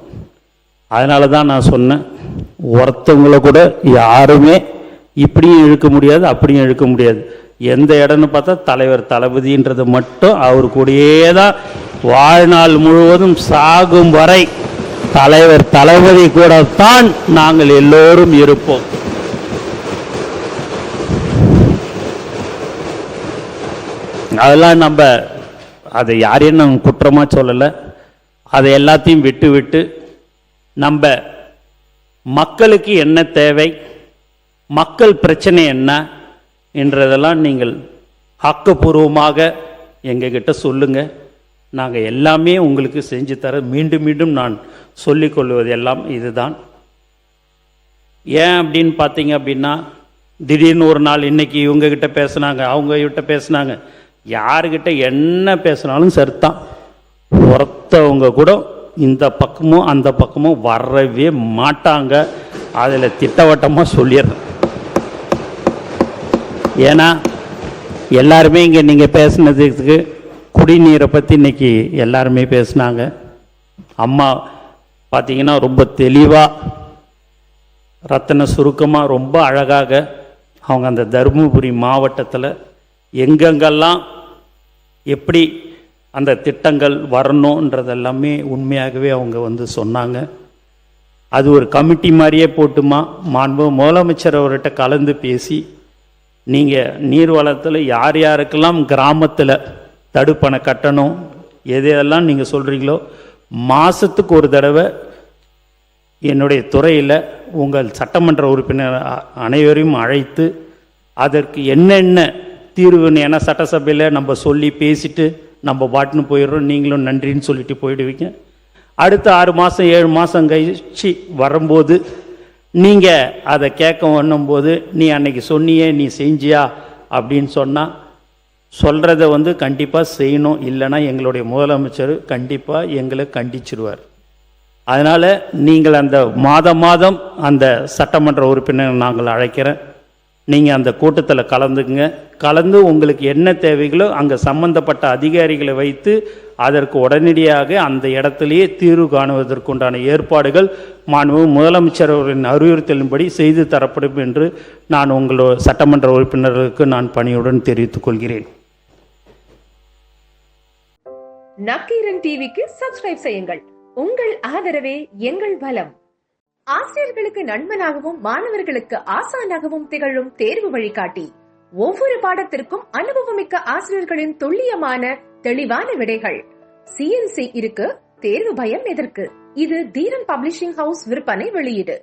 அதனால தான் நான் சொன்னேன், ஒருத்தவங்களை கூட யாருமே இப்படியும் இழுக்க முடியாது அப்படியும் இழுக்க முடியாது. எந்த இடம்னு பார்த்தா தலைவர் தளபதின்றது மட்டும் அவர் கூடயே தான் வாழ்நாள் முழுவதும் சாகும் வரை தலைவர் தளபதி கூட தான் நாங்கள் எல்லோரும் இருப்போம். அதெல்லாம் நம்ம அதை யாரையும் நம்ம குற்றமாக சொல்லலை. அதை எல்லாத்தையும் விட்டு விட்டு நம்ம மக்களுக்கு என்ன தேவை, மக்கள் பிரச்சனை என்ன என்றதெல்லாம் நீங்கள் ஆக்கப்பூர்வமாக எங்ககிட்ட சொல்லுங்கள். நாங்கள் எல்லாமே உங்களுக்கு செஞ்சு தர மீண்டும் மீண்டும் நான் சொல்லிக்கொள்வது எல்லாம் இதுதான். ஏன் அப்படின்னு பார்த்தீங்க அப்படின்னா, திடீர்னு ஒரு நாள் இன்னைக்கு இவங்ககிட்ட பேசுனாங்க, அவங்ககிட்ட பேசுனாங்க, யாருக்கிட்ட என்ன பேசினாலும் சரிதான், ஒருத்தவங்க கூட இந்த பக்கமும் அந்த பக்கமும் வரவே மாட்டாங்க. அதில் திட்டவட்டமாக சொல்லிடுறேன். ஏன்னா எல்லாருமே இங்கே நீங்கள் பேசுனதுக்கு குடிநீரை பற்றி இன்றைக்கி எல்லாருமே பேசுனாங்க. அம்மா பார்த்தீங்கன்னா ரொம்ப தெளிவாக ரத்தன சுருக்கமாக ரொம்ப அழகாக அவங்க அந்த தருமபுரி மாவட்டத்தில் எங்கெங்கெல்லாம் எப்படி அந்த திட்டங்கள் வரணுன்றதெல்லாமே உண்மையாகவே அவங்க வந்து சொன்னாங்க. அது ஒரு கமிட்டி மாதிரியே போட்டுமா மாண்பு முதலமைச்சர் அவர்கிட்ட கலந்து பேசி, நீங்கள் நீர்வளத்தில் யார் யாருக்கெல்லாம் கிராமத்தில் தடுப்பணை கட்டணும், எதையெல்லாம் நீங்கள் சொல்கிறீங்களோ மாதத்துக்கு ஒரு தடவை என்னுடைய துறையில் உங்கள் சட்டமன்ற உறுப்பினர் அனைவரையும் அழைத்து அதற்கு என்னென்ன தீர்வுன்னு, ஏன்னா சட்டசபையில் நம்ம சொல்லி பேசிட்டு நம்ம பாட்டுன்னு போயிடுறோம், நீங்களும் நன்றின்னு சொல்லிட்டு போயிடுவீங்க. அடுத்த 6 மாதம் 7 மாதம் கழிச்சு வரும்போது நீங்கள் அதை கேட்க பண்ணும்போது, நீ அன்னைக்கு சொன்னியே நீ செஞ்சியா அப்படின்னு சொன்னால் சொல்கிறத வந்து கண்டிப்பாக செய்யணும், இல்லைன்னா எங்களுடைய முதலமைச்சர் கண்டிப்பாக எங்களை கண்டிச்சிருவார். அதனால் நீங்கள் அந்த மாதம் அந்த சட்டமன்ற உறுப்பினர் நாங்கள் அழைக்கிறேன், நீங்கள் அந்த கூட்டத்தில் கலந்துக்குங்க. கலந்து உங்களுக்கு என்ன தேவைகளோ அங்கே சம்பந்தப்பட்ட அதிகாரிகளை வைத்து அதற்கு உடனடியாக அந்த இடத்திலேயே தீர்வு காணுவதற்குண்டான ஏற்பாடுகள் மாண்பு முதலமைச்சர் அவர்களின் அறிவுறுத்தலின்படி செய்து தரப்படும் என்று நான் உங்களோட சட்டமன்ற உறுப்பினர்களுக்கு நான் பணியுடன் தெரிவித்துக் கொள்கிறேன். நக்கீரன் டிவிக்கு சப்ஸ்கிரைப் செய்யுங்கள். உங்கள் ஆதரவே எங்கள் பலம். ஆசிரியர்களுக்கு நண்பனாகவும் மாணவர்களுக்கு ஆசானாகவும் திகழும் தேர்வு வழிகாட்டி. ஒவ்வொரு பாடத்திற்கும் அனுபவமிக்க ஆசிரியர்களின் துல்லியமான தெளிவான விடைகள். CNC இருக்கு, தேர்வு பயம் எதற்கு? இது தீரன் பப்ளிஷிங் ஹவுஸ் விற்பனை வெளியீடு.